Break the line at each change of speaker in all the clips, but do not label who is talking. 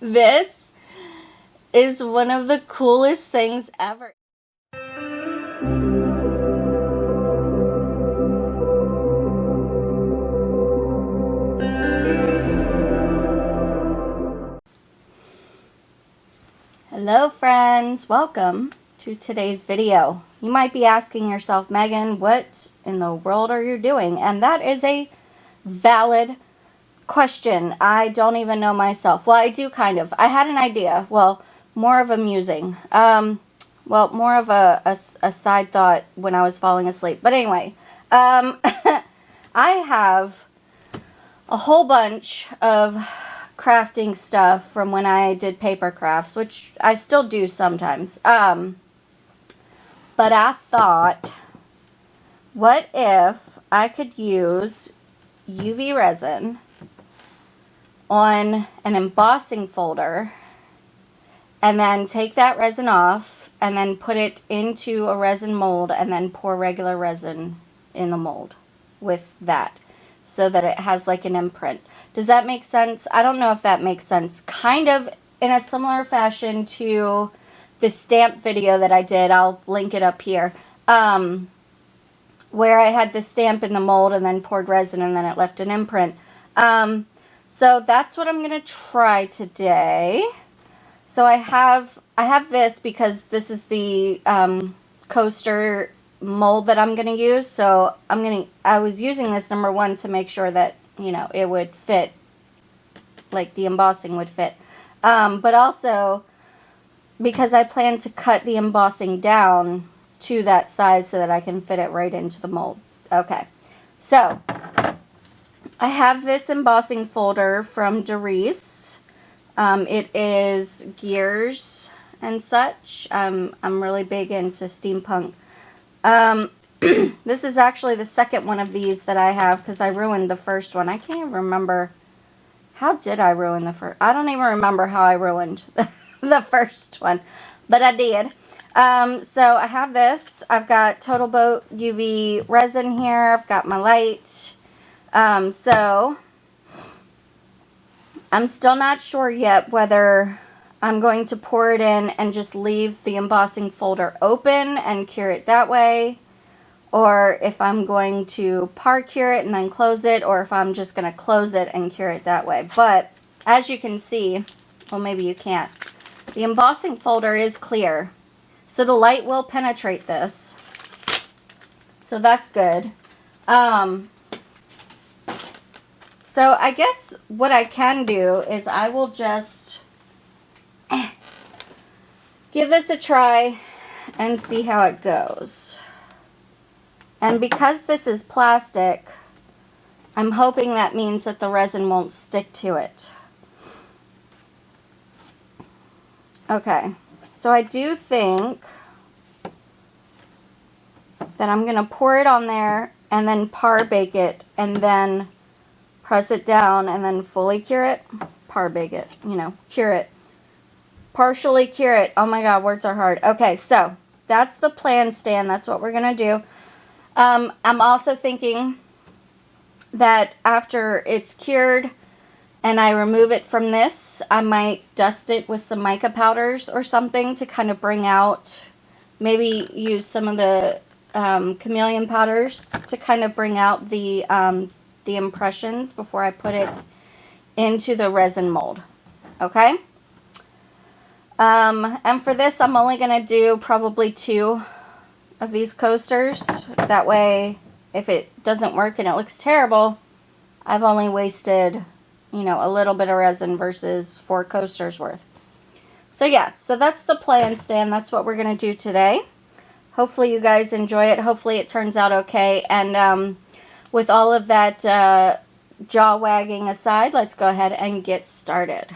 This is one of the coolest things ever. Hello friends, welcome to today's video. You might be asking yourself, Megan, what in the world are you doing? And that is a valid question. I don't even know myself. Well, I do kind of. I had an idea. Well, more of a musing. More of a side thought when I was falling asleep. But anyway, I have a whole bunch of crafting stuff from when I did paper crafts, which I still do sometimes. But I thought, what if I could use UV resin on an embossing folder and then take that resin off and then put it into a resin mold and then pour regular resin in the mold with that so that it has like an imprint. Does that make sense? I don't know if that makes sense. Kind of in a similar fashion to the stamp video that I did. I'll link it up here. Where I had the stamp in the mold and then poured resin and then it left an imprint. So that's what I'm going to try today. So I have this because this is the coaster mold that I'm going to use. So I was using this, number one, to make sure that, you know, it would fit, like the embossing would fit. But also because I plan to cut the embossing down to that size so that I can fit it right into the mold. Okay, so I have this embossing folder from Doris. It is gears and such. I'm really big into steampunk. This is actually the second one of these that I have because I ruined the first one. I can't even remember. How did I ruin the first? I don't even remember how I ruined the first one, but I did. So I have this. I've got Total Boat UV resin here. I've got my light. So I'm still not sure yet whether I'm going to pour it in and just leave the embossing folder open and cure it that way, or if I'm going to par cure it and then close it, or if I'm just going to close it and cure it that way. But as you can see, well, maybe you can't, the embossing folder is clear, so the light will penetrate this, so that's good. So I guess what I can do is I will just give this a try and see how it goes. And because this is plastic, I'm hoping that means that the resin won't stick to it. Okay, so I do think that I'm going to pour it on there and then par bake it and then press it down and then fully cure it. Par bake it, you know, cure it. Partially cure it. Oh my god, words are hard. Okay, so that's the plan, Stan. That's what we're going to do. I'm also thinking that after it's cured and I remove it from this, I might dust it with some mica powders or something to kind of bring out, maybe use some of the chameleon powders to kind of bring out the impressions before I put it into the resin mold. Okay? And for this, I'm only going to do probably 2 of these coasters. That way, if it doesn't work and it looks terrible, I've only wasted, you know, a little bit of resin versus 4 coasters worth. So yeah, so that's the plan, Stan. That's what we're going to do today. Hopefully you guys enjoy it. Hopefully it turns out okay. And with all of that jaw wagging aside, let's go ahead and get started.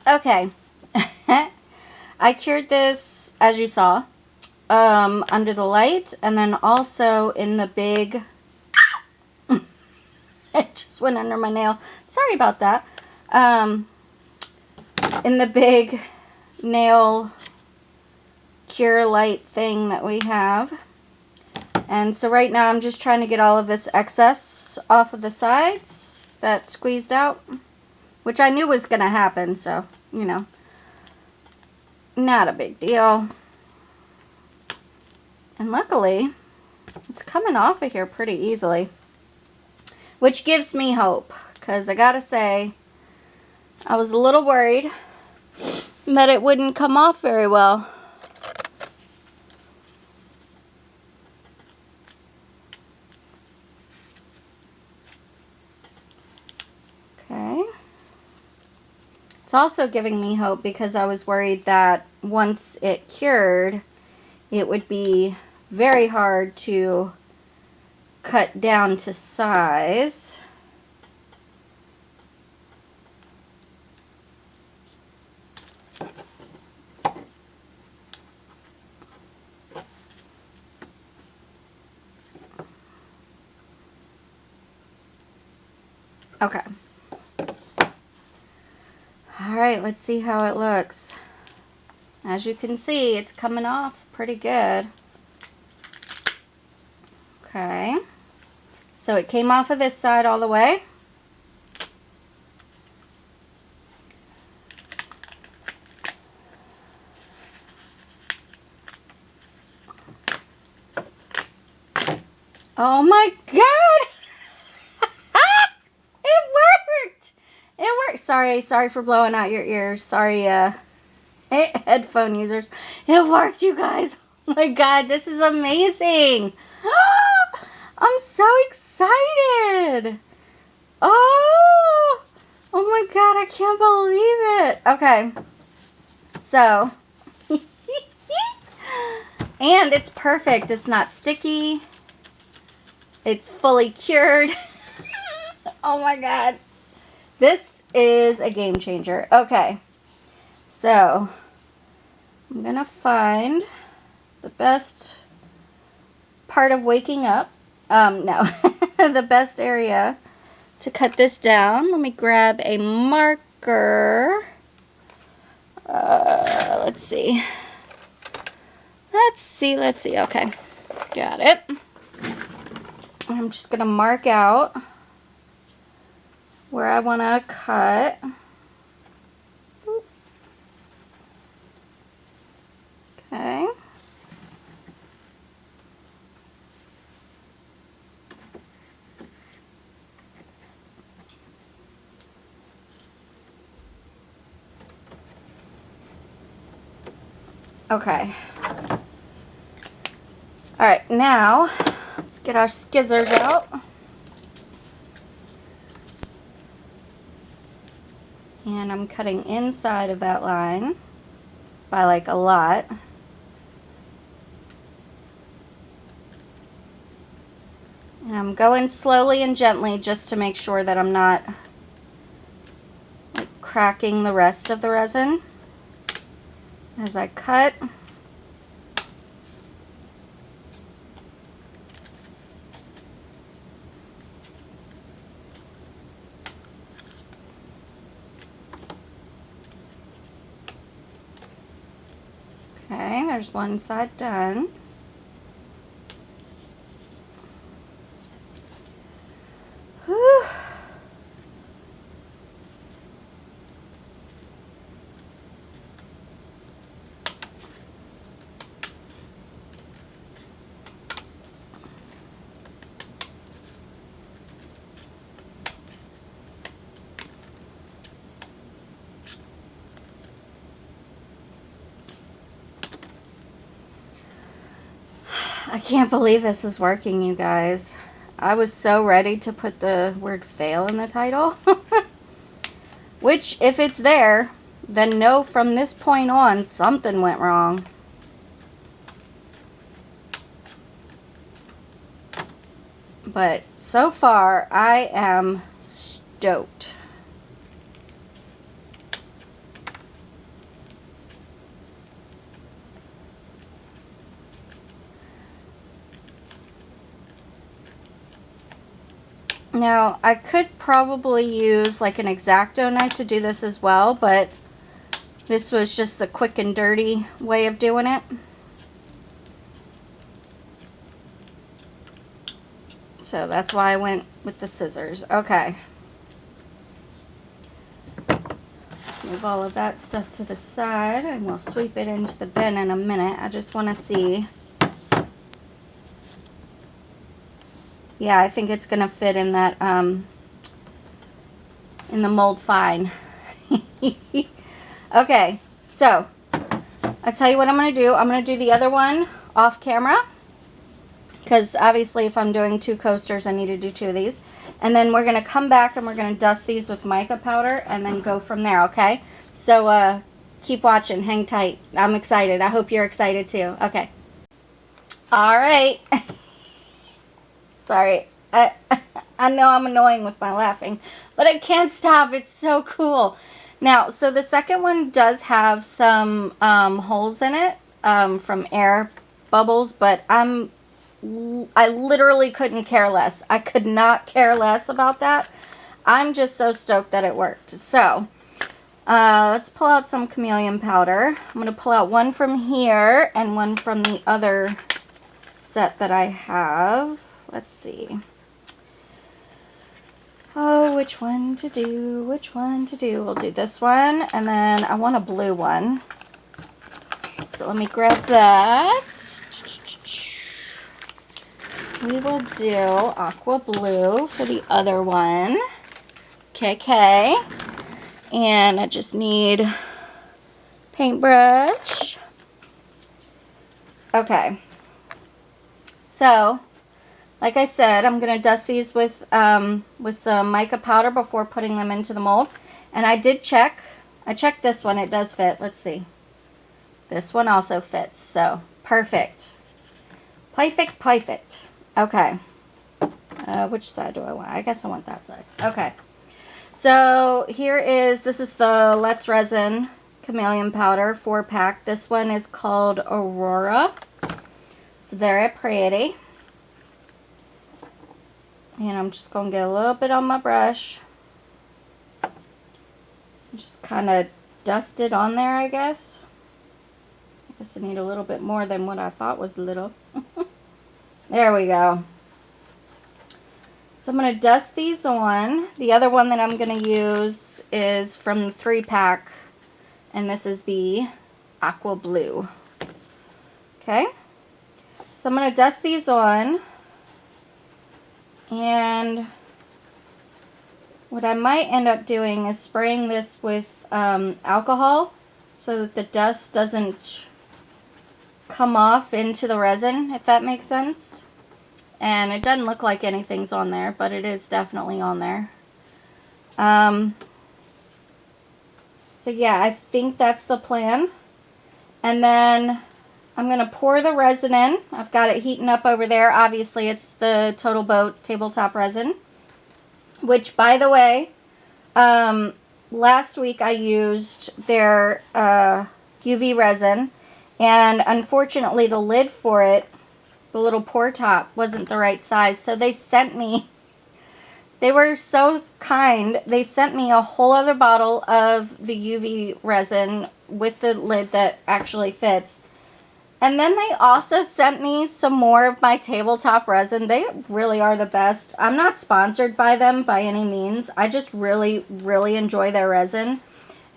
Okay, I cured this, as you saw, under the light, and then also in the big, it just went under my nail, sorry about that, in the big nail cure light thing that we have. And so right now I'm just trying to get all of this excess off of the sides that squeezed out, which I knew was going to happen, so, you know, not a big deal. And luckily, it's coming off of here pretty easily, which gives me hope, because I gotta say, I was a little worried that it wouldn't come off very well. Okay. It's also giving me hope because I was worried that once it cured, it would be very hard to cut down to size. Okay. Alright, let's see how it looks. As you can see, it's coming off pretty good. Okay. So it came off of this side all the way. Oh my god! It worked! It worked! Sorry for blowing out your ears. Sorry, headphone users. It worked, you guys! Oh my god, this is amazing! I'm so excited! Oh! Oh my god, I can't believe it! Okay. So. And it's perfect. It's not sticky. It's fully cured. Oh my god. This is a game changer. Okay. So, I'm going to find the best part of waking up. No. The best area to cut this down. Let me grab a marker. Let's see. Let's see. Okay. Got it. I'm just going to mark out where I want to cut. Okay. Okay. All right, now let's get our scissors out. And I'm cutting inside of that line by like a lot. And I'm going slowly and gently just to make sure that I'm not like cracking the rest of the resin as I cut. Okay, there's one side done. Whew. I can't believe this is working, you guys. I was so ready to put the word fail in the title. Which, if it's there, then know from this point on something went wrong. But so far, I am stoked. Now, I could probably use like an X-Acto knife to do this as well, but this was just the quick and dirty way of doing it. So that's why I went with the scissors. Okay. Move all of that stuff to the side, and we'll sweep it into the bin in a minute. I just want to see. Yeah, I think it's going to fit in that, in the mold fine. Okay, so, I'll tell you what I'm going to do. I'm going to do the other one off camera. Because obviously if I'm doing 2 coasters, I need to do 2 of these. And then we're going to come back and we're going to dust these with mica powder and then go from there, okay? So, keep watching. Hang tight. I'm excited. I hope you're excited too. Okay. All right. Sorry, I know I'm annoying with my laughing, but I can't stop. It's so cool. Now, so the second one does have some holes in it from air bubbles, but I literally couldn't care less. I could not care less about that. I'm just so stoked that it worked. So, let's pull out some chameleon powder. I'm going to pull out one from here and one from the other set that I have. Let's see. Oh, which one to do? Which one to do? We'll do this one, and then I want a blue one. So let me grab that. We will do aqua blue for the other one. KK. And I just need paintbrush. Okay. So, like I said, I'm going to dust these with some mica powder before putting them into the mold. And I did check. I checked this one. It does fit. Let's see. This one also fits. So, perfect. Perfect, perfect. Okay. Which side do I want? I guess I want that side. Okay. So, this is the Let's Resin Chameleon Powder 4-pack. This one is called Aurora. It's very pretty. And I'm just going to get a little bit on my brush. Just kind of dust it on there, I guess. I guess I need a little bit more than what I thought was little. There we go. So I'm going to dust these on. The other one that I'm going to use is from the 3-pack. And this is the Aqua Blue. Okay. So I'm going to dust these on. And what I might end up doing is spraying this with alcohol so that the dust doesn't come off into the resin, if that makes sense. And it doesn't look like anything's on there, but it is definitely on there. So yeah, I think that's the plan. And then I'm going to pour the resin in. I've got it heating up over there. Obviously, it's the Total Boat tabletop resin. Which, by the way, last week I used their UV resin. And unfortunately, the lid for it, the little pour top, wasn't the right size. So they sent me, they were so kind, they sent me a whole other bottle of the UV resin with the lid that actually fits. And then they also sent me some more of my tabletop resin. They really are the best. I'm not sponsored by them by any means. I just really, really enjoy their resin.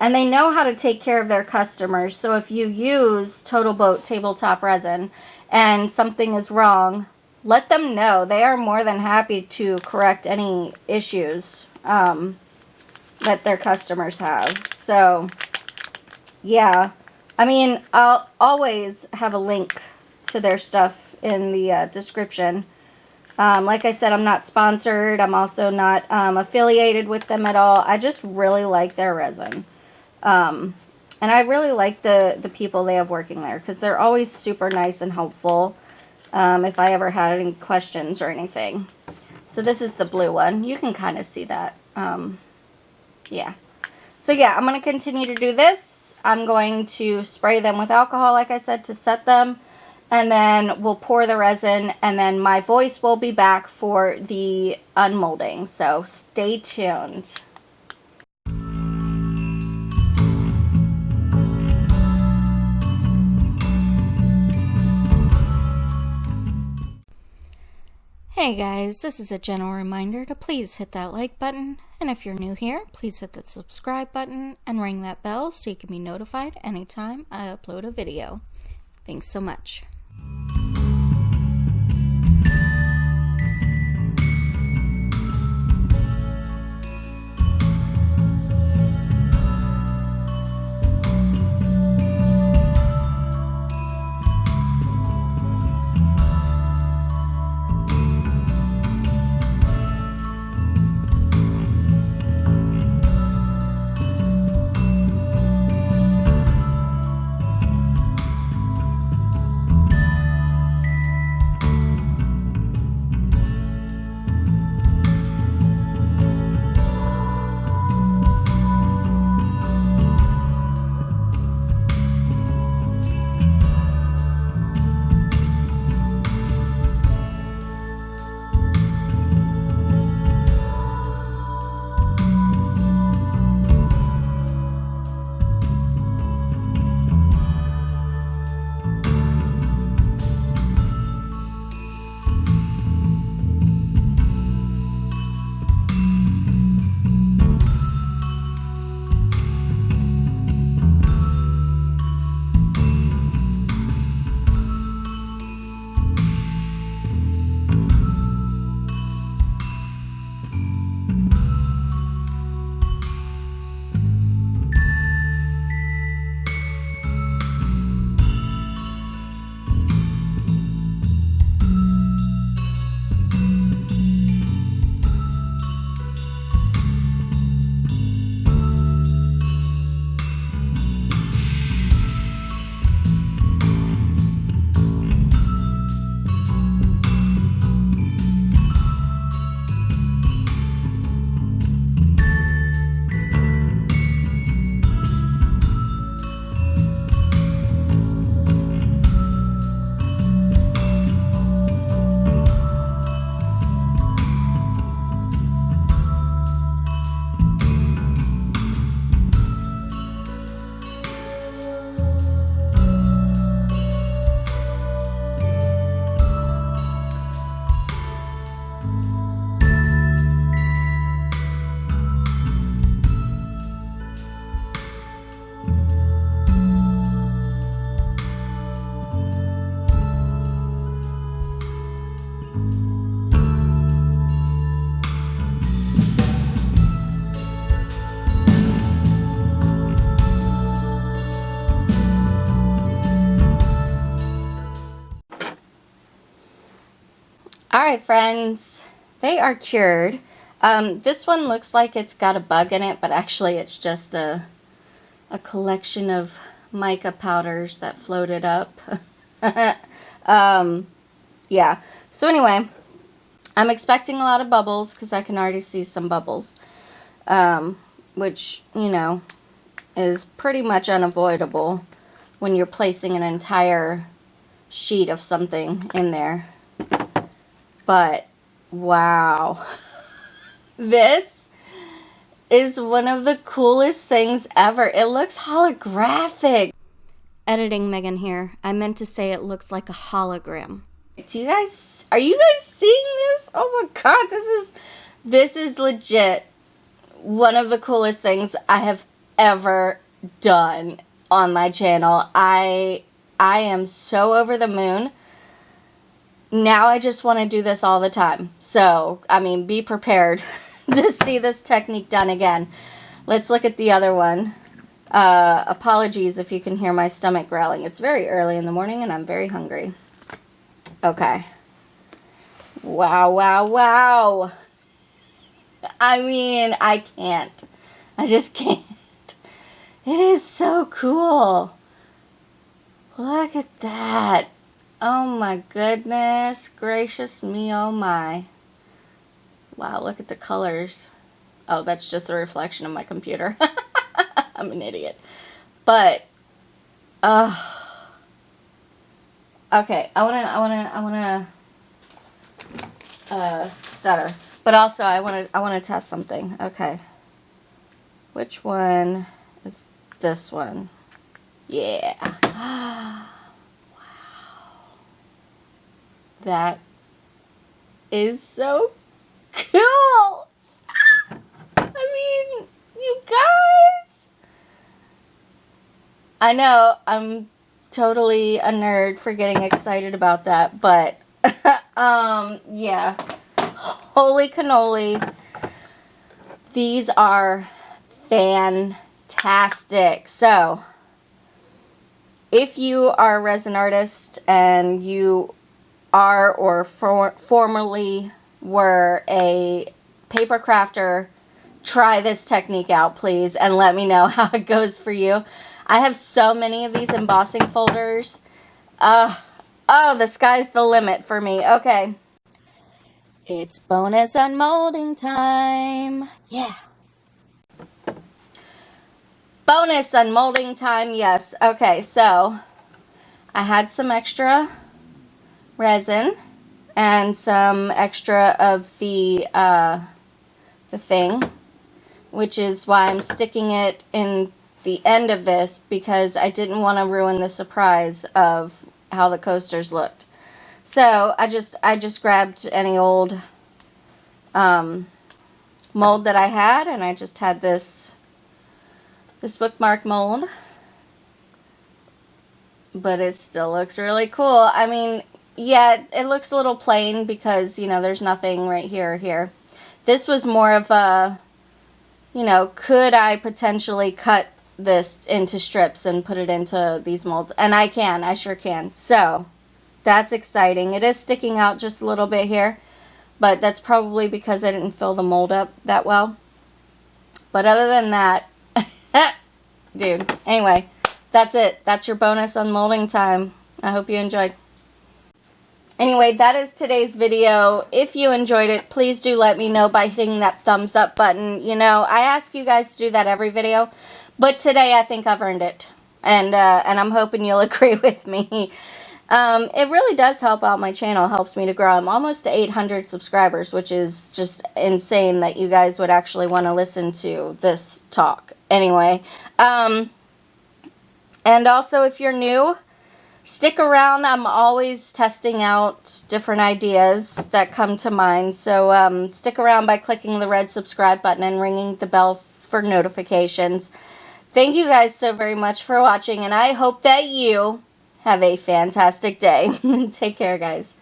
And they know how to take care of their customers. So if you use Total Boat tabletop resin and something is wrong, let them know. They are more than happy to correct any issues that their customers have. So, yeah. I mean, I'll always have a link to their stuff in the description. Like I said, I'm not sponsored. I'm also not affiliated with them at all. I just really like their resin. And I really like the people they have working there because they're always super nice and helpful if I ever had any questions or anything. So this is the blue one. You can kind of see that. Yeah. So yeah, I'm going to continue to do this. I'm going to spray them with alcohol, like I said, to set them. And then we'll pour the resin, and then my voice will be back for the unmolding. So stay tuned. Hey guys, this is a gentle reminder to please hit that like button, and if you're new here, please hit the subscribe button and ring that bell so you can be notified anytime I upload a video. Thanks so much. Alright friends, they are cured. This one looks like it's got a bug in it, but actually it's just a collection of mica powders that floated up. Yeah, so anyway, I'm expecting a lot of bubbles because I can already see some bubbles, which, you know, is pretty much unavoidable when you're placing an entire sheet of something in there. But, wow, this is one of the coolest things ever. It looks holographic. Editing Megan here. I meant to say it looks like a hologram. Are you guys seeing this? Oh my god, this is legit one of the coolest things I have ever done on my channel. I am so over the moon. Now I just want to do this all the time. So, I mean, be prepared to see this technique done again. Let's look at the other one. Apologies if you can hear my stomach growling. It's very early in the morning and I'm very hungry. Okay. Wow, wow, wow. I mean, I can't. I just can't. It is so cool. Look at that. Oh my goodness gracious me, oh my. Wow, look at the colors. Oh, that's just a reflection of my computer. I'm an idiot. But, okay, I wanna stutter. But also, I wanna test something. Okay. Which one is this one? Yeah. Wow. That is so cool. I mean, you guys. I know I'm totally a nerd for getting excited about that, but yeah. Holy cannoli. These are fantastic. So, if you are a resin artist and you are or formerly were a paper crafter, try this technique out, please, and let me know how it goes for you. I have so many of these embossing folders. Oh, the sky's the limit for me. Okay. It's bonus unmolding time. Yeah. Bonus unmolding time, yes. Okay, so I had some extra resin and some extra of the thing, which is why I'm sticking it in the end of this, because I didn't want to ruin the surprise of how the coasters looked. So I just grabbed any old mold that I had, and I just had this bookmark mold, but it still looks really cool. I mean, yeah, it looks a little plain because, you know, there's nothing right here or here. This was more of a, you know, could I potentially cut this into strips and put it into these molds? And I sure can. So that's exciting. It is sticking out just a little bit here, but that's probably because I didn't fill the mold up that well. But other than that, dude, anyway, that's it. That's your bonus unmolding time. I hope you enjoyed. Anyway, that is today's video. If you enjoyed it, please do let me know by hitting that thumbs up button. You know, I ask you guys to do that every video, but today I think I've earned it. And I'm hoping you'll agree with me. It really does help out my channel. It helps me to grow. I'm almost to 800 subscribers, which is just insane that you guys would actually want to listen to this talk. Anyway, and also if you're new, stick around. I'm always testing out different ideas that come to mind. So stick around by clicking the red subscribe button and ringing the bell for notifications. Thank you guys so very much for watching, and I hope that you have a fantastic day. Take care, guys.